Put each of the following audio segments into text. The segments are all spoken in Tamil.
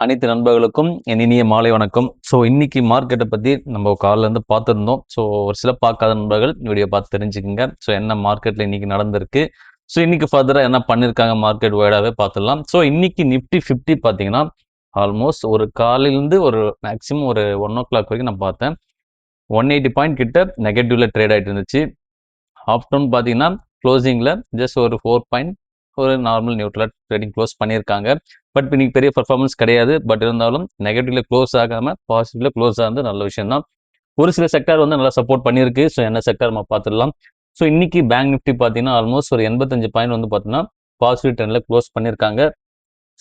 அனைத்து நண்பர்களுக்கும் என் இனிய மாலை வணக்கம். ஸோ இன்னைக்கு மார்க்கெட்டை பற்றி நம்ம காலைல இருந்து பார்த்துருந்தோம். ஸோ ஒரு சில பார்க்காத நண்பர்கள் வீடியோ பார்த்து தெரிஞ்சுக்கங்க. ஸோ என்ன மார்க்கெட்டில் இன்னைக்கு நடந்திருக்கு, ஸோ இன்னைக்கு ஃபர்தராக என்ன பண்ணியிருக்காங்க மார்க்கெட் வைடாகவே பார்த்துடலாம். ஸோ இன்னைக்கு நிஃப்டி 50 பார்த்தீங்கன்னா ஆல்மோஸ்ட் ஒரு காலையிலேருந்து ஒரு மேக்ஸிமம் ஒரு 1 o'clock வரைக்கும் நான் பார்த்தேன். 180 பாயிண்ட் கிட்ட நெகட்டிவ்ல ட்ரேட் ஆகிட்டு இருந்துச்சு. ஆஃப்டர்நூன் பார்த்தீங்கன்னா க்ளோசிங்கில் ஜஸ்ட் ஒரு 4 பாயிண்ட் ஒரு நார்மல் நியூட்ரலாக ட்ரேடிங் க்ளோஸ் பண்ணியிருக்காங்க. பட் இன்னைக்கு பெரிய பர்ஃபார்மன்ஸ் கிடையாது. பட் இருந்தாலும் நெகட்டிவ்ல க்ளோஸ் ஆகாமல் பாசிட்டிவ்ல க்ளோஸ் ஆகுது நல்ல விஷயம் தான். ஒரு சில செக்டார் வந்து நல்லா சப்போர்ட் பண்ணியிருக்கு. ஸோ என்ன செக்டார் நம்ம பார்த்துடலாம். ஸோ இன்னைக்கு பேங்க் நிஃப்டி பார்த்தீங்கன்னா ஆல்மோஸ்ட் ஒரு 85 பாயிண்ட் வந்து பார்த்தீங்கன்னா பாசிட்டிவ் ட்ரெண்டில் க்ளோஸ் பண்ணியிருக்காங்க.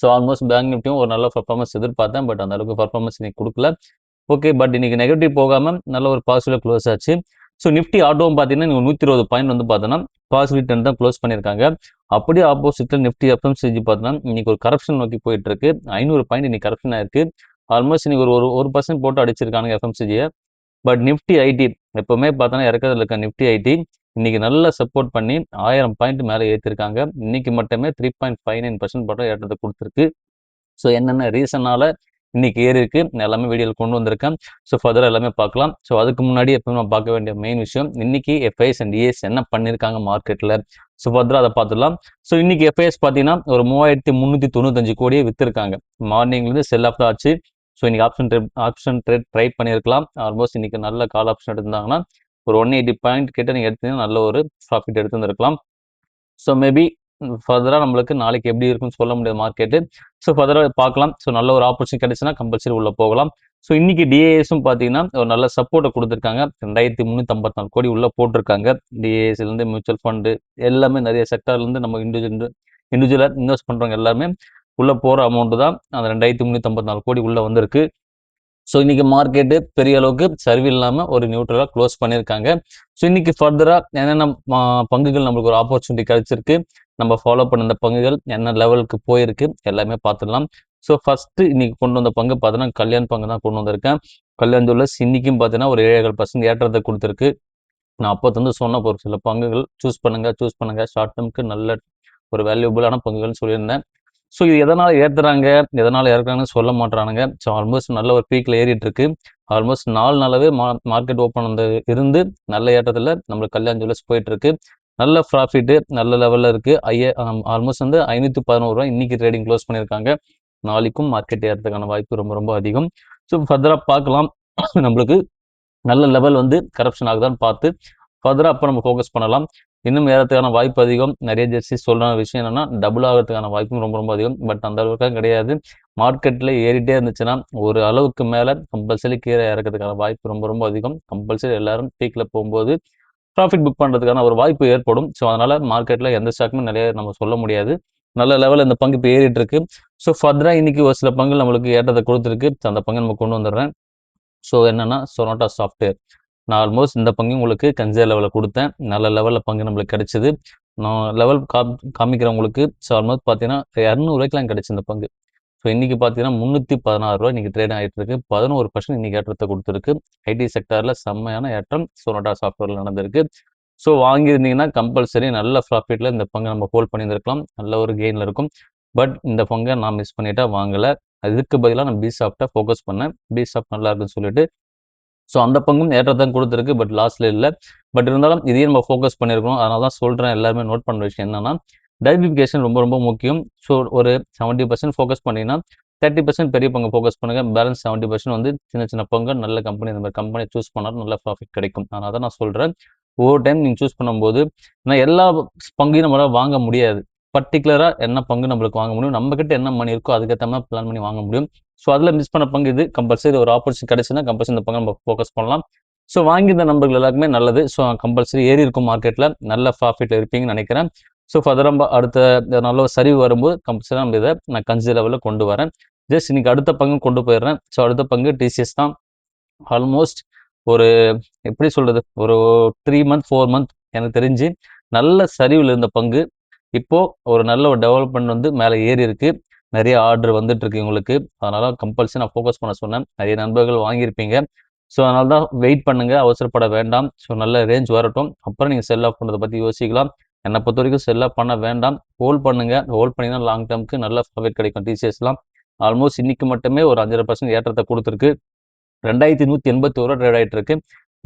ஸோ ஆல்மோஸ்ட் பேங்க் நிஃப்டியும் ஒரு நல்ல பர்ஃபார்மன்ஸ் எதிர்பார்த்தேன். பட் அந்த அளவுக்கு பர்ஃபார்மன்ஸ் இன்னைக்கு கொடுக்கல. ஓகே, பட் இன்னைக்கு நெகட்டிவ் போகாமல் நல்ல ஒரு பாசிட்டிவ்ல க்ளோஸ் ஆச்சு. ஸோ நிஃப்டி ஆட்டோவும் பார்த்தீங்கன்னா நீங்கள் 120 பாயிண்ட் வந்து பார்த்தோன்னா பாசிட்டிவ் ட்ரெண்ட் தான் க்ளோஸ் பண்ணியிருக்காங்க. அப்படியே ஆப்போசிட்டில் நிஃப்டி எஃப்எம்சிஜி பார்த்தோன்னா இன்னைக்கு ஒரு கரப்ஷன் நோக்கி போயிட்டு இருக்கு. 500 பாயிண்ட் இன்னைக்கு கரப்ஷன் ஆயிருக்கு. ஆல்மோஸ்ட் இன்னைக்கு ஒரு 1% போட்டு அடிச்சிருக்காங்க எஃப்எம்சிஜியை. பட் நிஃப்டி ஐடி எப்பவுமே பார்த்தோன்னா இறக்கத்தில் இருக்க நிஃப்டி ஐடி இன்னைக்கு நல்லா சப்போர்ட் பண்ணி 1000 பாயிண்ட் மேலே ஏற்றிருக்காங்க. இன்னைக்கு மட்டுமே 3.59% போட்டு ஏற்றத்தை கொடுத்துருக்கு. ஸோ என்னென்ன ரீசனால இன்னைக்கு ஏறி இருக்கு எல்லாமே வீடியோவில் கொண்டு வந்திருக்கேன். ஸோ ஃபர்தராக எல்லாமே பார்க்கலாம். ஸோ அதுக்கு முன்னாடி எப்பவுமே நம்ம பார்க்க வேண்டிய மெயின் விஷயம் இன்னைக்கு எஃப்ஐஎஸ் அண்ட் டிஎஸ் என்ன பண்ணியிருக்காங்க மார்க்கெட்டில். ஸோ ஃபர்தராக அதை பார்த்துடலாம். ஸோ இன்னைக்கு எஃப்ஐஎஸ் பார்த்தீங்கன்னா ஒரு 3395 கோடியை விற்றுருக்காங்க. மார்னிங்லேருந்து செல் ஆஃப் தான் ஆச்சு. ஸோ இன்னைக்கு ஆப்ஷன் ட்ரேட் ட்ரை பண்ணியிருக்கலாம். ஆல்மோஸ்ட் இன்னைக்கு நல்ல கால் ஆப்ஷன் எடுத்திருந்தாங்கன்னா ஒரு 180 பாயிண்ட் கிட்ட நீங்கள் எடுத்தீங்கன்னா நல்ல ஒரு ப்ராஃபிட் எடுத்துருந்துருக்கலாம். ஸோ மேபி ஃபர்தராக நம்மளுக்கு நாளைக்கு எப்படி இருக்குன்னு சொல்ல முடியாது மார்க்கெட்டு. ஸோ ஃபர்தராக பார்க்கலாம். ஸோ நல்ல ஒரு ஆப்பர்ச்சுனிட்டி கிடைச்சுன்னா கம்பல்சரி உள்ளே போகலாம். ஸோ இன்னைக்கு டிஏஎஸும் பார்த்தீங்கன்னா ஒரு நல்ல சப்போர்ட்டை கொடுத்துருக்காங்க. 2354 கோடி உள்ளே போட்டிருக்காங்க. டிஏஎஸ்லேருந்து மியூச்சுவல் ஃபண்டு எல்லாமே நிறைய செக்டார்லேருந்து நம்ம இண்டிவிஜுவலாக இன்வெஸ்ட் பண்ணுறவங்க எல்லாருமே உள்ளே போகிற அமௌண்ட்டு தான் அந்த 2354 கோடி உள்ளே வந்திருக்கு. ஸோ இன்னைக்கு மார்க்கெட்டு பெரிய அளவுக்கு சரிவு இல்லாமல் ஒரு நியூட்ரலாக க்ளோஸ் பண்ணியிருக்காங்க. ஸோ இன்னைக்கு ஃபர்தராக என்னென்ன பங்குகள் நம்மளுக்கு ஒரு ஆப்பர்ச்சுனிட்டி கிடைச்சிருக்கு, நம்ம ஃபாலோ பண்ண இந்த பங்குகள் என்ன லெவலுக்கு போயிருக்கு எல்லாமே பார்த்துடலாம். ஸோ ஃபர்ஸ்ட் இன்னைக்கு கொண்டு வந்த பங்கு பார்த்தீங்கன்னா கல்யாண் பங்கு தான் கொண்டு வந்திருக்கேன். கல்யாண் ஜுவல்லர்ஸ் இன்னைக்கும் பார்த்தீங்கன்னா ஒரு 7% ஏற்றத்தை கொடுத்துருக்கு. நான் அப்போ வந்து சொன்ன ஒரு சில பங்குகள் சூஸ் பண்ணுங்க ஷார்ட் டேர்முக்கு நல்ல ஒரு வேல்யூபிளான பங்குகள்னு சொல்லியிருந்தேன். ஸோ இது எதனால் ஏற்றுறாங்க எதனால் இறக்குறாங்கன்னு சொல்ல மாட்டானுங்க. ஸோ ஆல்மோஸ்ட் நல்ல ஒரு பீக்கில் ஏறிட்டு இருக்கு. ஆல்மோஸ்ட் 4 நாளாவே மார்க்கெட் ஓப்பன் இருந்து நல்ல ஏற்றத்தில் நம்மளுக்கு கல்யாண் ஜுவல்லர்ஸ் போயிட்டு இருக்கு. நல்ல ப்ராஃபிட்டு நல்ல லெவலில் இருக்கு. ஆல்மோஸ்ட் வந்து 511 ரூபாய் இன்னைக்கு ட்ரேடிங் க்ளோஸ் பண்ணியிருக்காங்க. நாளைக்கும் மார்க்கெட் ஏறதுக்கான வாய்ப்பு ரொம்ப ரொம்ப அதிகம். ஸோ ஃபர்தராக பார்க்கலாம். நம்மளுக்கு நல்ல லெவல் வந்து கரப்ஷன் ஆகுதான்னு பார்த்து ஃபர்தராக அப்போ நம்ம ஃபோக்கஸ் பண்ணலாம். இன்னும் ஏறதுக்கான வாய்ப்பு அதிகம். நிறைய ஜெர்சி சொல்கிற விஷயம் என்னன்னா டபுள் ஆகிறதுக்கான வாய்ப்பும் ரொம்ப ரொம்ப அதிகம். பட் அந்த அளவுக்கு கிடையாது. மார்க்கெட்டில் ஏறிட்டே இருந்துச்சுன்னா ஒரு அளவுக்கு மேலே கம்பல்சரி கீழே இறக்கிறதுக்கான வாய்ப்பு ரொம்ப ரொம்ப அதிகம். கம்பல்சரி எல்லாரும் பீக்கில் போகும்போது ப்ராஃபிட் புக் பண்ணுறதுக்கான ஒரு வாய்ப்பு ஏற்படும். ஸோ அதனால் மார்க்கெட்டில் எந்த ஸ்டாக்குமே நிறைய நம்ம சொல்ல முடியாது. நல்ல லெவலில் இந்த பங்கு இப்போ ஏறிட்டு இருக்கு. ஸோ ஃபர்தராக இன்னைக்கு ஒரு சில பங்குகள் நம்மளுக்கு ஏற்றத்தை கொடுத்துருக்கு. அந்த பங்கு நம்ம கொண்டு வந்துடுறேன். ஸோ என்னன்னா சொனாட்டா சாஃப்ட்வேர் நான் ஆல்மோஸ்ட் இந்த பங்கு உங்களுக்கு கன்சிடர் லெவலில் கொடுத்தேன். நல்ல லெவலில் பங்கு நம்மளுக்கு கிடைச்சிது. நான் லெவல் காமிக்கிறவங்களுக்கு ஸோ ஆல்மோஸ்ட் பார்த்தீங்கன்னா 200 கிடைச்சி இந்த பங்கு. ஸோ இன்றைக்கி பார்த்தீங்கன்னா 316 ரூபா இன்றைக்கி ட்ரேட் ஆகிட்டு இருக்கு. 11% இன்றைக்கி ஏற்றத்தை கொடுத்துருக்கு. ஐடி செக்டாரில் செம்மையான ஏற்றம் சொனாட்டா சாஃப்ட்வேரில் நடந்திருக்கு. ஸோ வாங்கியிருந்தீங்கன்னா கம்பல்சரி நல்ல ப்ராஃபிட்டில் இந்த பங்கை நம்ம ஹோல்ட் பண்ணியிருந்திருக்கலாம். நல்ல ஒரு கெயினில் இருக்கும். பட் இந்த பங்கை நான் மிஸ் பண்ணிட்டா வாங்கலை. அதுக்கு பதிலாக நான் பி சாஃப்ட்டை ஃபோக்கஸ் பண்ணேன். பி சாஃப்ட் நல்லா இருக்குன்னு சொல்லிட்டு ஸோ அந்த பங்கும் ஏற்றத்தான் கொடுத்துருக்கு. பட் லாஸ்ட்ல இல்லை. பட் இருந்தாலும் இதையும் நம்ம ஃபோக்கஸ் பண்ணியிருக்கணும். அதனால தான் சொல்கிறேன் எல்லாருமே நோட் பண்ணுற விஷயம் என்னன்னா டைவர்சிஃபிகேஷன் ரொம்ப ரொம்ப முக்கியம். ஸோ ஒரு 70% ஃபோக்கஸ் பண்ணிங்கன்னா 30% பெரிய பங்கு ஃபோக்கஸ் பண்ணுங்கள். பேலன்ஸ் 70% வந்து சின்ன சின்ன பங்கு நல்ல கம்பெனி இந்த மாதிரி கம்பெனி சூஸ் பண்ணாலும் நல்ல ப்ராஃபிட் கிடைக்கும். அதனால தான் நான் சொல்கிறேன் ஒவ்வொரு டைம் நீங்கள் சூஸ் பண்ணும்போது நான் எல்லா பங்கையும் நம்மளால் வாங்க முடியாது. பர்டிகுலராக என்ன பங்கு நம்மளுக்கு வாங்க முடியும், நம்மக்கிட்ட என்ன மணி இருக்கோ அதுக்கேற்ற மாதிரி பிளான் பண்ணி வாங்க முடியும். ஸோ அதில் மிஸ் பண்ண பங்கு இது. கம்பல்சரி ஒரு ஆப்பர்ச்சுனிட்டி கிடைச்சுன்னா கம்பல்சரி இந்த பங்கு நம்ம ஃபோக்கஸ் பண்ணலாம். ஸோ வாங்கியிருந்த நண்பர்கள் எல்லாருக்குமே நல்லது. ஸோ கம்பல்சரி ஏறி இருக்கும் மார்க்கெட்டில் நல்ல ப்ராஃபிட்டில் இருப்பீங்கன்னு நினைக்கிறேன். ஸோ ஃபர்தராக அடுத்த நல்ல சரிவு வரும்போது கம்பல்சரி நம்ம இதை நான் கன்சிடர் லெவலில் கொண்டு வரேன். ஜஸ்ட் இன்னைக்கு அடுத்த பங்கு கொண்டு போயிடுறேன். ஸோ அடுத்த பங்கு டிசிஎஸ் தான். ஆல்மோஸ்ட் ஒரு எப்படி சொல்கிறது ஒரு 3 மந்த் 4 மந்த் எனக்கு தெரிஞ்சு நல்ல சரிவில் இருந்த பங்கு இப்போது ஒரு நல்ல ஒரு டெவலப்மெண்ட் வந்து மேலே ஏறி இருக்குது. நிறைய ஆர்டர் வந்துட்டு இருக்கு உங்களுக்கு. அதனால கம்பல்சரி நான் ஃபோக்கஸ் பண்ண சொன்னேன். நிறைய நண்பர்கள் வாங்கியிருப்பீங்க. ஸோ அதனால தான் வெயிட் பண்ணுங்கள், அவசரப்பட வேண்டாம். ஸோ நல்ல ரேஞ்ச் வரட்டும், அப்புறம் நீங்கள் செல் ஆஃப் பண்ணுறதை பற்றி யோசிக்கலாம். என்னை பொறுத்த வரைக்கும் செல் ஆஃப் பண்ண வேண்டாம். ஹோல்ட் பண்ணுங்கள். ஹோல்ட் பண்ணிங்கன்னா லாங் டேர்முக்கு நல்ல ப்ராஃபிட் கிடைக்கும் டிசிஎஸ்லாம். ஆல்மோஸ்ட் இன்னைக்கு மட்டுமே ஒரு 5.5% ஏற்றத்தை கொடுத்துருக்கு. 2181 ட்ரேட் ஆகிட்டு இருக்கு.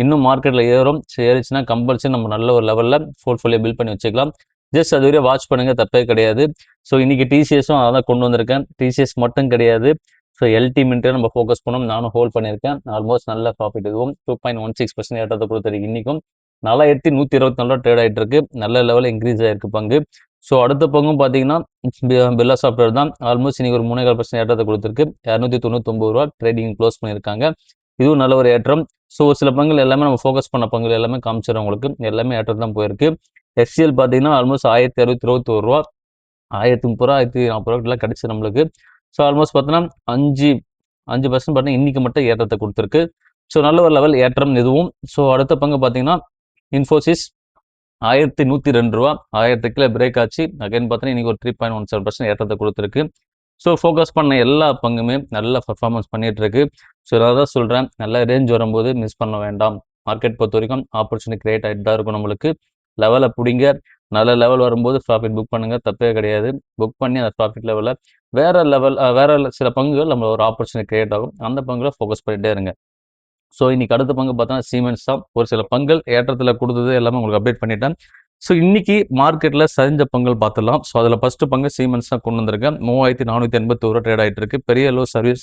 இன்னும் மார்க்கெட்டில் ஏறும். ஏறிச்சுன்னா கம்பல்சரி நம்ம நல்ல ஒரு லெவலில் போர்ட்ஃபோலியோ பில்ட் பண்ணி வச்சுக்கலாம். ஜஸ்ட் அது வரையும் வாட்ச் பண்ணுங்க, தப்பே கிடையாது. ஸோ இன்னைக்கு டிசிஎஸும் அதான் கொண்டு வந்திருக்கேன். டிசிஎஸ் மட்டும் கிடையாது, ஸோ எல்டி மின்ட்டு நம்ம ஃபோக்கஸ் பண்ணோம். நானும் ஹோல்ட் பண்ணியிருக்கேன். ஆல்மோஸ்ட் நல்ல ப்ராஃபிட் இதுவும் 2.16% ஏற்றத்தை கொடுத்துருக்கு. இன்னைக்கும் 4124 ட்ரேட் ஆகிட்டு இருக்கு. நல்ல லெவலில் இன்க்ரீஸ் ஆகிருக்கு பங்கு. ஸோ அடுத்த பங்கும் பார்த்தீங்கன்னா பிர்லா சாஃப்ட்வேர் தான். ஆல்மோஸ்ட் இன்னைக்கு ஒரு 3.4% ஏற்றத்தை கொடுத்துருக்கு. 299 ட்ரேடிங் க்ளோஸ் பண்ணியிருக்காங்க. இதுவும் நல்ல ஒரு ஏற்றம். ஸோ சில பங்குகள் எல்லாமே நம்ம ஃபோக்கஸ் பண்ண பங்குகள் எல்லாமே காமிச்சிடும் உங்களுக்கு. எல்லாமே ஏற்றம் தான் போயிருக்கு. எஸ்சிஎல் பார்த்தீங்கன்னா ஆல்மோஸ்ட் 1621 1030 1040 கிடைச்சு நம்மளுக்கு. ஸோ ஆல்மோஸ்ட் பார்த்தீங்கன்னா 5% பார்த்தீங்கன்னா இன்னைக்கு மட்டும் ஏற்றத்தை கொடுத்துருக்கு. ஸோ நல்ல ஒரு லெவல் ஏற்றம் இதுவும். ஸோ அடுத்த பங்கு பார்த்தீங்கன்னா இன்ஃபோசிஸ் 1102 1000 பிரேக் ஆச்சு. அகைன் பார்த்தீங்கன்னா இன்னைக்கு ஒரு 3.17% ஏற்றத்தை கொடுத்துருக்கு. ஸோ ஃபோக்கஸ் பண்ண எல்லா பங்குமே நல்ல பர்ஃபார்மன்ஸ் பண்ணிட்டு இருக்கு. ஸோ நான் தான் சொல்கிறேன், நல்ல ரேஞ்ச் வரும்போது மிஸ் பண்ண வேண்டாம். மார்க்கெட் பொறுத்த வரைக்கும் ஆப்பர்ச்சுனிட்டி கிரியேட் ஆகிட்டு தான் இருக்கும் நம்மளுக்கு. லெவலை பிடிங்க, நல்ல லெவல் வரும்போது ப்ராஃபிட் புக் பண்ணுங்க, தப்பே கிடையாது. புக் பண்ணி அந்த ப்ராஃபிட் லெவலில் வேற சில பங்குகள் நம்ம ஒரு ஆப்பர்ச்சுனிட்டி கிரியேட் ஆகும். அந்த பங்குல ஃபோக்கஸ் பண்ணிட்டே இருங்க. ஸோ இன்னைக்கு அடுத்த பங்கு பார்த்தோன்னா சீமென்ஸ் தான். ஒரு சில பங்குகள் ஏற்றத்தில் கொடுத்தது எல்லாமே உங்களுக்கு அப்டேட் பண்ணிட்டேன். ஸோ இன்னைக்கு மார்க்கெட்டில் சரிஞ்ச பங்குகள் பார்த்துடலாம். ஸோ அதில் ஃபர்ஸ்ட் பங்கு சீமென்ஸ் தான் கொண்டு வந்திருக்கேன். 3481 ட்ரேட் ஆகிட்டு இருக்கு. பெரிய லோ சர்வீஸ்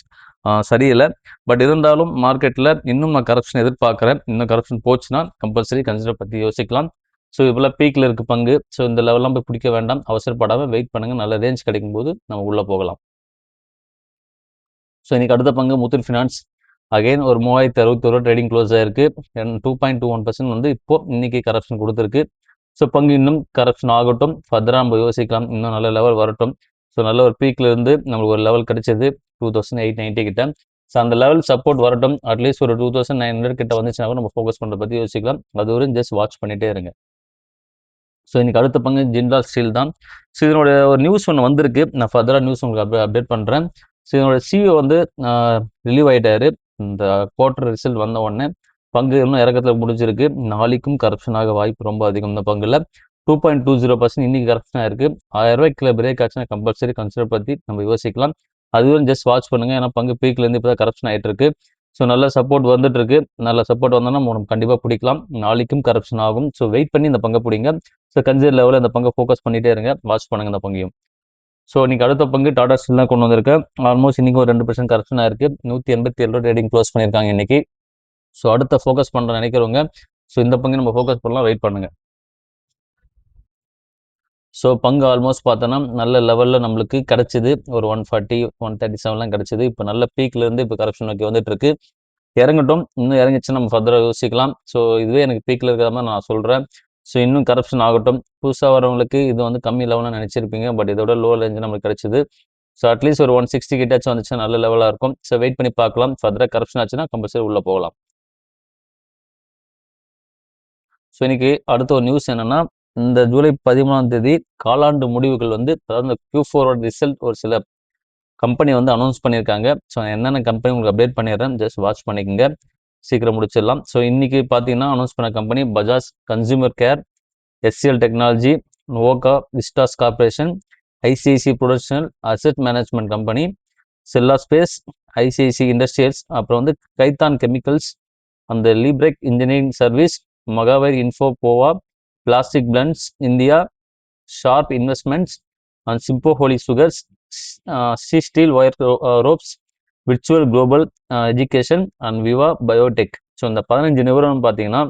சரியில்லை. பட் இருந்தாலும் மார்க்கெட்டில் இன்னும் நான் கரப்ஷன் எதிர்பார்க்குறேன். இன்னும் கரப்ஷன் போச்சுன்னா கம்பல்சரி கன்சிடர் பற்றி யோசிக்கலாம். ஸோ இவ்வளோ பீக்கில் இருக்க பங்கு. ஸோ இந்த லெவலாம் போய் பிடிக்க வேண்டாம், அவசரப்படாமல் வெயிட் பண்ணுங்கள். நல்ல ரேஞ்ச் கிடைக்கும் போது நம்ம உள்ளே போகலாம். ஸோ இன்னைக்கு அடுத்த பங்கு முத்தூட் ஃபினான்ஸ். அகைன் ஒரு 3061 ட்ரேடிங் க்ளோஸ் ஆயிருக்கு. 2.21% வந்து இப்போ இன்னைக்கு கரப்ஷன் கொடுத்துருக்கு. ஸோ பங்கு இன்னும் கரப்ஷன் ஆகட்டும், ஃபர்தராக நம்ம யோசிக்கலாம். இன்னும் நல்ல லெவல் வரட்டும். ஸோ நல்ல ஒரு பீக்கில் இருந்து நம்மளுக்கு ஒரு லெவல் கிடைச்சது 2890 கிட்ட. ஸோ அந்த லெவல் சப்போர்ட் வரட்டும். அட்லீஸ்ட் ஒரு 2900 கிட்ட வந்துச்சுன்னா நம்ம ஃபோக்கஸ் பண்ணுறத பற்றி யோசிக்கலாம். அது வரையும் ஜஸ்ட் வாட்ச் பண்ணிட்டே இருங்க. ஸோ இன்னைக்கு அடுத்த பங்கு ஜிண்டால் ஸ்டீல் தான். ஸோ இதனோட ஒரு நியூஸ் ஒன்று வந்திருக்கு. நான் ஃபர்தராக நியூஸ் உங்களுக்கு அப்டேட் பண்ணுறேன். ஸோ இதனோட சிஇஓ வந்து ரிலீவ் ஆகிட்டாரு. இந்த குவார்டர் ரிசல்ட் வந்த உடனே பங்கு இன்னும் இறக்கத்தில் முடிஞ்சிருக்கு. நாளைக்கும் கரப்ஷன் ஆக வாய்ப்பு ரொம்ப அதிகம். இந்த பங்குல 2.20% இன்னைக்கு கரப்ஷன் ஆயிருக்கு. 1000 பிரேக் ஆச்சுன்னா கம்பல்சரி கன்சிடர் பற்றி நம்ம யோசிக்கலாம். அதுவும் ஜஸ்ட் வாட்ச் பண்ணுங்க. ஏன்னா பங்கு பீக்லேருந்து இப்போ தான் கரப்ஷன் ஆகிட்டு இருக்கு. ஸோ நல்ல சப்போர்ட் வந்துட்டு இருக்கு. நல்ல சப்போர்ட் வந்தோன்னா நம்ம கண்டிப்பாக பிடிக்கலாம். நாளைக்கும் கரப்ஷன் ஆகும். ஸோ வெயிட் பண்ணி இந்த பங்கை பிடிங்க. ஸோ கன்சிடர் லெவலில் இந்த பங்கை ஃபோக்கஸ் பண்ணிட்டே இருங்க. வாட்ச் பண்ணுங்க இந்த பங்கையும். ஸோ இன்னைக்கு அடுத்த பங்கு டாடா ஸ்டீல் தான் கொண்டு வந்திருக்கேன். ஆல்மோஸ்ட் இன்னைக்கு ஒரு 2% கரப்ஷன் ஆயிருக்கு. 187 ட்ரேடிங் க்ளோஸ் பண்ணியிருக்காங்க இன்னைக்கு. ஸோ அடுத்த ஃபோக்கஸ் பண்ணுற நினைக்கிறவங்க ஸோ இந்த பங்கு நம்ம ஃபோக்கஸ் பண்ணலாம், வெயிட் பண்ணுங்க. ஸோ பங்கு ஆல்மோஸ்ட் பார்த்தோன்னா நல்ல லெவலில் நம்மளுக்கு கிடைச்சிது. ஒரு 140 137 கிடைச்சிது. இப்போ நல்ல பீக்ல இருந்து இப்போ கரப்ஷன் நோக்கி வந்துட்டு இருக்கு. இறங்கட்டும். இன்னும் இறங்கிச்சுன்னா நம்ம ஃபர்தராக யோசிக்கலாம். ஸோ இதுவே எனக்கு பீக்கில் இருக்கிற மாதிரி நான் சொல்கிறேன். ஸோ இன்னும் கரப்ஷன் ஆகட்டும். புதுசாக வரவங்களுக்கு இது வந்து கம்மி லெவலாக நினச்சிருப்பீங்க. பட் இதோட லோ ரேஞ்சு நம்மளுக்கு கிடைச்சிது. ஸோ அட்லீஸ்ட் ஒரு 160 கிட்டாச்சும் வந்துச்சுன்னா நல்ல லெவலாக இருக்கும். ஸோ வெயிட் பண்ணி பார்க்கலாம். ஃபர்தராக கரப்ஷன் ஆச்சுன்னா கம்பல்சரி உள்ளே போகலாம். ஸோ இன்னைக்கு அடுத்த ஒரு நியூஸ் என்னன்னா, இந்த ஜூலை 13 காலாண்டு முடிவுகள் வந்து, அதாவது இந்த Q4 ரிசல்ட் ஒரு சில கம்பெனி வந்து அனௌன்ஸ் பண்ணியிருக்காங்க. ஸோ என்னென்ன கம்பெனி உங்களுக்கு அப்டேட் பண்ணிடுறேன், ஜஸ்ட் வாட்ச் பண்ணிக்கோங்க. சீக்கிரம் முடிச்சிடலாம். ஸோ இன்னைக்கு பார்த்தீங்கன்னா அனௌன்ஸ் பண்ண company Bajaj consumer care, SCL technology, Nova Vistas corporation, ICICI prudential asset management company, Cella space, ICICI industrials, அப்புறம் வந்து கைத்தான் கெமிக்கல்ஸ், அந்த லீப்ரெக் இன்ஜினியரிங் சர்வீஸ், மகாவைர் இன்ஃபோ போவா, plastic blends India, sharp investments and Simbhaoli sugars, C steel wire ropes, virtual global education and Viva biotech. So இந்த 15 நிறுவனம் பார்த்தீங்கன்னா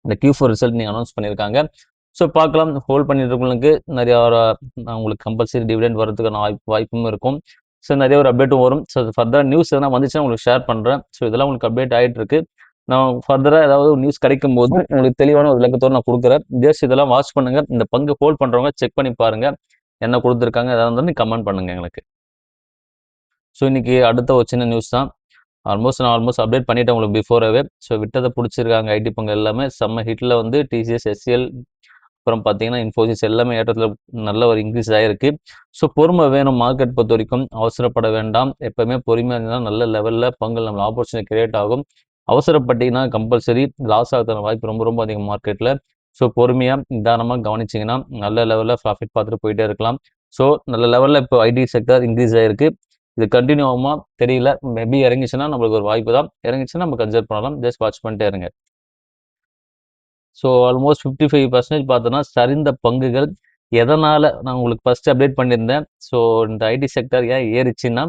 இந்த Q4 ரிசல்ட் நீங்கள் அனௌன்ஸ் பண்ணியிருக்காங்க. ஸோ பார்க்கலாம். ஹோல்ட் பண்ணிட்டு இருக்கவங்களுக்கு நிறையா உங்களுக்கு கம்பல்சரி டிவிடெண்ட் வரதுக்கான வாய்ப்பும் இருக்கும். ஸோ நிறைய ஒரு அப்டேட்டும் வரும். ஸோ ஃபர்தர் நியூஸ் எதனா வந்துச்சுன்னா உங்களுக்கு ஷேர் பண்ணுறேன். ஸோ இதெல்லாம் உங்களுக்கு அப்டேட் ஆகிட்டு இருக்கு. நான் ஃபர்தராக ஏதாவது நியூஸ் கிடைக்கும் போது உங்களுக்கு தெளிவான ஒரு விளக்கத்தோடு நான் கொடுக்குறேன். ஜஸ்ட் இதெல்லாம் வாட்ச் பண்ணுங்க. இந்த பங்கு ஹோல்ட் பண்ணுறவங்க செக் பண்ணி பாருங்க என்ன கொடுத்துருக்காங்க. எதாவது இருந்தாலும் கமெண்ட் பண்ணுங்க எங்களுக்கு. ஸோ இன்னைக்கு அடுத்த ஒரு சின்ன நியூஸ் தான். நான் அப்டேட் பண்ணிட்டேன் உங்களுக்கு பிஃபோராகவே. ஸோ விட்டதை பிடிச்சிருக்காங்க. ஐடி பங்கு எல்லாமே செம்ம ஹிட்டில் வந்து டிசிஎஸ், எஸ்சிஎல், அப்புறம் பார்த்தீங்கன்னா இன்ஃபோசிஸ் எல்லாமே ஏற்றத்தில் நல்ல ஒரு இன்க்ரீஸ் ஆகிருக்கு. ஸோ பொறுமை வேணும். மார்க்கெட் பொறுத்த வரைக்கும் அவசரப்பட வேண்டாம். எப்போவுமே பொறுமையாக இருந்தால் நல்ல லெவலில் பங்கு நம்ம ஆப்பர்ச்சுனிட்டி கிரியேட் ஆகும். அவசரப்பட்டீங்கன்னா கம்பல்சரி லாஸ் ஆகிறதுக்கான வாய்ப்பு ரொம்ப ரொம்ப அதிகம் மார்க்கெட்டில். ஸோ பொறுமையாக நிதானமாக கவனிச்சிங்கன்னா நல்ல லெவலில் ப்ராஃபிட் பார்த்துட்டு போயிட்டே இருக்கலாம். ஸோ நல்ல லெவலில் இப்போ ஐடி செக்டர் இன்க்ரீஸ் ஆகிருக்கு. இது கண்டினியூ ஆகுமா தெரியல. மேபி இறங்கிச்சுன்னா நம்மளுக்கு ஒரு வாய்ப்பு தான். இறங்கிச்சுன்னா நம்ம கன்சிடர் பண்ணலாம். ஜஸ்ட் வாட்ச் பண்ணிட்டே இருங்க. ஸோ ஆல்மோஸ்ட் 55% பார்த்தோன்னா சரிந்த பங்குகள் எதனால நான் உங்களுக்கு ஃபர்ஸ்ட் அப்டேட் பண்ணியிருந்தேன். ஸோ இந்த ஐடி செக்டர் ஏன் ஏறிச்சுன்னா,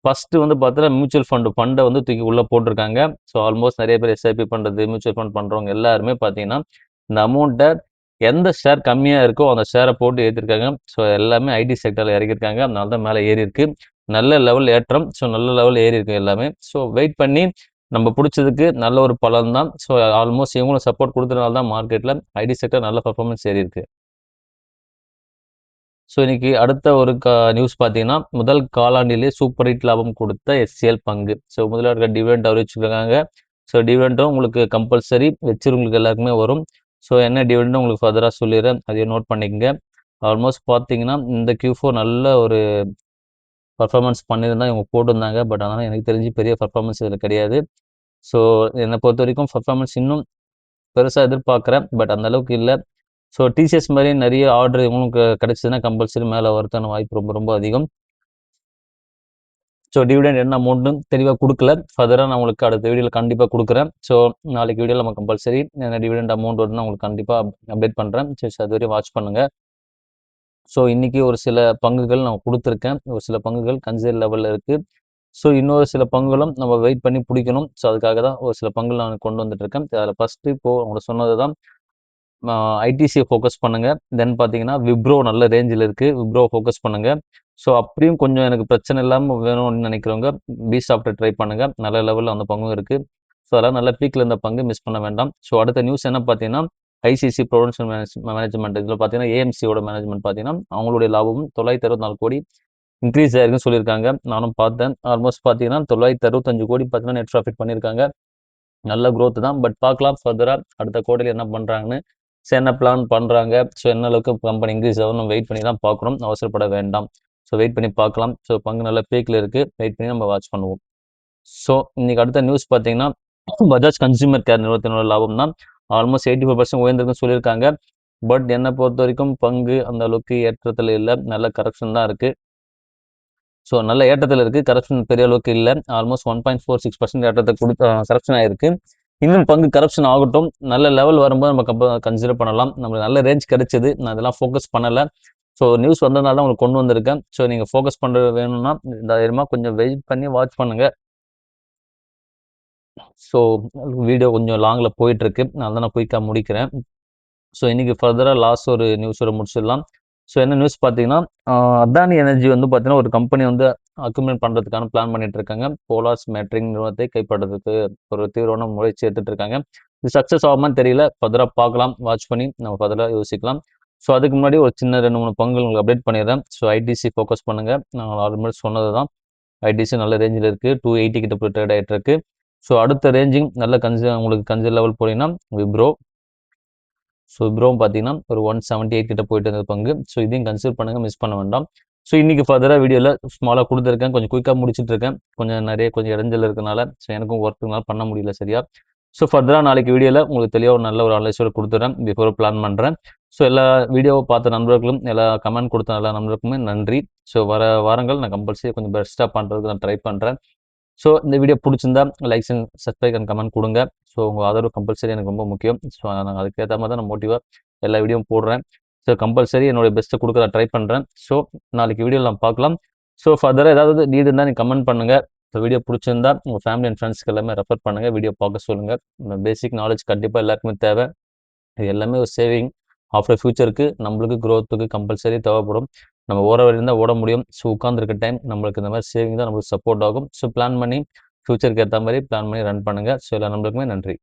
ஃபர்ஸ்ட் வந்து பார்த்தீங்கன்னா மியூச்சுவல் ஃபண்டை வந்து தூக்கி உள்ள போட்டிருக்காங்க. ஸோ ஆல்மோஸ்ட் நிறைய பேர் எஸ்ஐபி பண்றது, மியூச்சுவல் ஃபண்ட் பண்றவங்க எல்லாருமே பார்த்தீங்கன்னா, இந்த அமௌண்ட்டை எந்த ஷேர் கம்மியா இருக்கோ அந்த ஷேரை போட்டு ஏற்றிருக்காங்க. ஸோ எல்லாமே ஐடி செக்டர்ல இறக்கியிருக்காங்க. அதனால தான் மேலே ஏறி இருக்கு. நல்ல லெவல் ஏற்றம். ஸோ நல்ல லெவல் ஏறி இருக்கு எல்லாமே. ஸோ வெயிட் பண்ணி நம்ம பிடிச்சதுக்கு நல்ல ஒரு பலன் தான். ஸோ ஆல்மோஸ்ட் இவங்களும் சப்போர்ட் கொடுத்தனால தான் மார்க்கெட்ல ஐடி செக்டர் நல்ல பர்ஃபார்மன்ஸ் ஏறி இருக்கு. ஸோ இன்னைக்கு அடுத்த ஒரு நியூஸ் பார்த்தீங்கன்னா, முதல் காலாண்டிலே சூப்பர் ஹிட் லாபம் கொடுத்த எஸ்சிஎல் பங்கு. ஸோ முதல்ல டிவிடெண்ட் அறிவிச்சிருக்காங்க. ஸோ டிவிடெண்டும் உங்களுக்கு கம்பல்சரி வச்சிருவங்களுக்கு எல்லாருக்குமே வரும். ஸோ என்ன டிவிடெண்ட் உங்களுக்கு ஃபர்தராக சொல்லிடுறேன். அதையும் நோட் பண்ணிக்கங்க. ஆல்மோஸ்ட் பார்த்தீங்கன்னா, இந்த Q4 நல்ல ஒரு பர்ஃபார்மன்ஸ் பண்ணியிருந்தா இவங்க போட்டிருந்தாங்க. பட் ஆனால் எனக்கு தெரிஞ்சு பெரிய பர்ஃபார்மன்ஸ் இதில் கிடையாது. ஸோ என்னை பொறுத்த வரைக்கும் பர்ஃபார்மன்ஸ் இன்னும் பெருசாக எதிர்பார்க்குறேன். பட் அந்த அளவுக்கு இல்லை. ஸோ டிசிஎஸ் மாதிரி நிறைய ஆர்டர் இவங்களுக்கு கிடைச்சதுன்னா கம்பல்சரி மேலே வரதுக்கான வாய்ப்பு ரொம்ப ரொம்ப அதிகம். ஸோ டிவிடெண்ட் என்ன அமௌண்ட்னு தெளிவாக கொடுக்கல. ஃபர்தராக நான் உங்களுக்கு அடுத்த வீடியோவில் கண்டிப்பாக கொடுக்குறேன். ஸோ நாளைக்கு வீடியோவில் நம்ம கம்பல்சரி என்ன டிவிடெண்ட் அமௌண்ட் வருதுன்னு உங்களுக்கு கண்டிப்பாக அப்டேட் பண்ணுறேன். சரி அது வரையும் வாட்ச் பண்ணுங்கள். ஸோ இன்றைக்கி ஒரு சில பங்குகள் நான் கொடுத்துருக்கேன். ஒரு சில பங்குகள் கன்சிடர் லெவலில் இருக்குது. ஸோ இன்னொரு சில பங்குகளும் நம்ம வெயிட் பண்ணி பிடிக்கணும். ஸோ அதுக்காக தான் ஒரு சில பங்குகள் நான் கொண்டு வந்துட்டுருக்கேன். அதில் ஃபஸ்ட்டு இப்போது உங்களுக்கு சொன்னது தான் ஐடிசியை ஃபோக்கஸ் பண்ணுங்கள். தென் பார்த்தீங்கன்னா விப்ரோ நல்ல ரேஞ்சில் இருக்குது. விப்ரோ ஃபோக்கஸ் பண்ணுங்கள். ஸோ அப்படியும் கொஞ்சம் எனக்கு பிரச்சனை இல்லாமல் வேணும்னு நினைக்கிறவங்க பி சாஃப்ட்வேர் ட்ரை பண்ணுங்கள். நல்ல லெவலில் அந்த பங்கும் இருக்குது. ஸோ அதெல்லாம் நல்ல பீக்கில் இருந்த பங்கு மிஸ் பண்ண வேண்டாம். ஸோ அடுத்த நியூஸ் என்ன பார்த்தீங்கன்னா, ஐசிசி ப்ரொடென்ஷியல் மேனேஜ்மெண்ட் இதில் பார்த்தீங்கன்னா ஏஎம்சியோட மேனேஜ்மெண்ட் பார்த்தீங்கன்னா அவங்களுடைய லாபமும் 964 கோடி இன்க்ரீஸ் ஆயிருக்குன்னு சொல்லியிருக்காங்க. நானும் பார்த்தேன். ஆல்மோஸ்ட் பார்த்தீங்கன்னா 965 கோடி பார்த்தீங்கன்னா நெட் ப்ராஃபிட் பண்ணியிருக்காங்க. நல்ல க்ரோத் தான். பட் பார்க்கலாம் ஃபர்தராக அடுத்த குவார்ட்டர்ல என்ன பண்ணுறாங்கன்னு. ஸோ என்ன பிளான் பண்ணுறாங்க. ஸோ என்ன அளவுக்கு கம்பெனி இன்க்ரீஸ் ஆகும் நம்ம வெயிட் பண்ணி தான் பார்க்கணும். அவசரப்பட வேண்டாம். ஸோ வெயிட் பண்ணி பார்க்கலாம். ஸோ பங்கு நல்ல பீக்கில் இருக்குது. வெயிட் பண்ணி நம்ம வாட்ச் பண்ணுவோம். ஸோ இன்னைக்கு அடுத்த நியூஸ் பார்த்தீங்கன்னா பஜாஜ் கன்சியூமர் கேர் நிறுவனத்தினோட லாபம் தான் ஆல்மோஸ்ட் 84% உயர்ந்திருக்குன்னு சொல்லியிருக்காங்க. பட் என்னை பொறுத்த வரைக்கும் பங்கு அந்த அளவுக்கு ஏற்றத்தில் இல்லை. நல்ல கரெக்ஷன் தான் இருக்குது. ஸோ நல்ல ஏற்றத்தில் இருக்குது. கரப்ஷன் பெரிய அளவுக்கு இல்லை. ஆல்மோஸ்ட் 1.46% ஏற்றத்தை கரப்ஷன் ஆகிருக்கு. இன்னும் பங்கு கரப்ஷன் ஆகட்டும். நல்ல லெவல் வரும்போது நம்ம கன்சிடர் பண்ணலாம். நம்மளுக்கு நல்ல ரேஞ்ச் கிடைச்சது. நான் இதெல்லாம் ஃபோக்கஸ் பண்ணலை. ஸோ நியூஸ் வந்ததுனால தான் உங்களுக்கு கொண்டு வந்திருக்கேன். ஸோ நீங்கள் ஃபோக்கஸ் பண்ணுறது வேணும்னா தைரியமாக கொஞ்சம் வெயிட் பண்ணி வாட்ச் பண்ணுங்கள். ஸோ வீடியோ கொஞ்சம் லாங்கில் போயிட்டுருக்கு. நான் தான் குயிக்காக முடிக்கிறேன். ஸோ இன்றைக்கி ஃபர்தராக லாஸ்ட் ஒரு நியூஸோட முடிச்சிடலாம். ஸோ என்ன நியூஸ் பார்த்தீங்கன்னா, அதானி எனர்ஜி வந்து பார்த்தீங்கன்னா ஒரு கம்பெனி வந்து அக்யூமுலேட் பண்ணுறதுக்கான பிளான் பண்ணிட்டு இருக்காங்க. போலார்ஸ் மேட்ரிங் நிறுவனத்தை கைப்பற்றதுக்கு ஒரு தீவிரமான முயற்சி எடுத்துட்டு இருக்காங்க. இது சக்ஸஸ் ஆகுமான்னு தெரியல. ஃபர்தராக பார்க்கலாம். வாட்ச் பண்ணி நம்ம ஃபர்தராக யோசிக்கலாம். ஸோ அதுக்கு முன்னாடி ஒரு சின்ன 2-3 பங்குகள் உங்களுக்கு அப்டேட் பண்ணிடுறேன். ஸோ ஐடிசி ஃபோக்கஸ் பண்ணுங்கள். நான் ஆல்ரெடி சொன்னது தான். ஐடிசி நல்ல ரேஞ்சில் இருக்குது. 280 கிட்ட போய் ட்ரேட் ஆகிட்டு இருக்கு. ஸோ அடுத்த ரேஞ்சிங் நல்ல உங்களுக்கு கன்சிடர் லெவல் போனீங்கன்னா விப்ரோ. ஸோ விப்ரோவும் பார்த்தீங்கன்னா ஒரு 178 கிட்ட போயிட்டு இருந்த பங்கு. ஸோ இதையும் கன்சிடர் பண்ணுங்கள். மிஸ் பண்ண வேண்டாம். ஸோ இன்றைக்கி ஃபர்தராக வீடியோவில் ஸ்மாலாக கொடுத்துருக்கேன். கொஞ்சம் குயிக்காக முடிச்சுட்டு இருக்கேன். கொஞ்சம் இடைஞ்சல் இருக்கனால ஸோ எனக்கும் ஒர்க்குனால பண்ண முடியல சரியா. ஸோ ஃபர்தராக நாளைக்கு வீடியோவில் உங்களுக்கு தெளிவாக நல்ல ஒரு அனலைஸோட கொடுத்துட்றேன். பிஃபோர் பிளான் பண்ணுறேன். ஸோ எல்லா வீடியோவை பார்த்த நண்பர்களும் எல்லா கமெண்ட் கொடுத்த எல்லா நண்பர்களுக்குமே நன்றி. ஸோ வர வாரங்கள் நான் கம்பல்சரி கொஞ்சம் பெஸ்ட்டாக பண்ணுறதுக்கு நான் ட்ரை பண்ணுறேன். ஸோ இந்த வீடியோ பிடிச்சிருந்தா likes and subscribe and comment கொடுங்க. ஸோ உங்கள் ஆதரவு கம்பல்சரி எனக்கு ரொம்ப முக்கியம். ஸோ நான் அதுக்கேற்ற மாதிரி தான் நான் மோட்டிவாக எல்லா வீடியோவும் போடுறேன். ஸோ கம்பல்சரி என்னோட பெஸ்ட்டை கொடுக்க நான் ட்ரை பண்ணுறேன். ஸோ நாளைக்கு வீடியோவில் நான் பார்க்கலாம். ஸோ ஃபர்தராக ஏதாவது நீட் இருந்தால் நீங்கள் கமெண்ட் பண்ணுங்கள். இந்த வீடியோ பிடிச்சிருந்தா உங்கள் ஃபேமிலி அண்ட் ஃப்ரெண்ட்ஸ்க்கு எல்லாமே ரெஃபர் பண்ணுங்கள். வீடியோ பார்க்க சொல்லுங்கள். இந்த பேசிக் நாலேஜ் கண்டிப்பாக எல்லாருக்குமே தேவை. இது எல்லாமே ஒரு சேவிங் ஆஃப்டர் ஃபியூச்சருக்கு நம்மளுக்கு க்ரோத்துக்கு கம்பல்சரி தேவைப்படும். நம்ம ஓட இருந்தால் ஓட முடியும். ஸோ உட்காந்துருக்க டைம் நம்மளுக்கு இந்த மாதிரி சேவிங் தான் நம்மளுக்கு சப்போர்ட் ஆகும். ஸோ பிளான் பண்ணி ஃபியூச்சருக்கு ஏற்ற மாதிரி பிளான் பண்ணி ரன் பண்ணுங்கள். ஸோ எல்லா நம்மளுக்குமே நன்றி.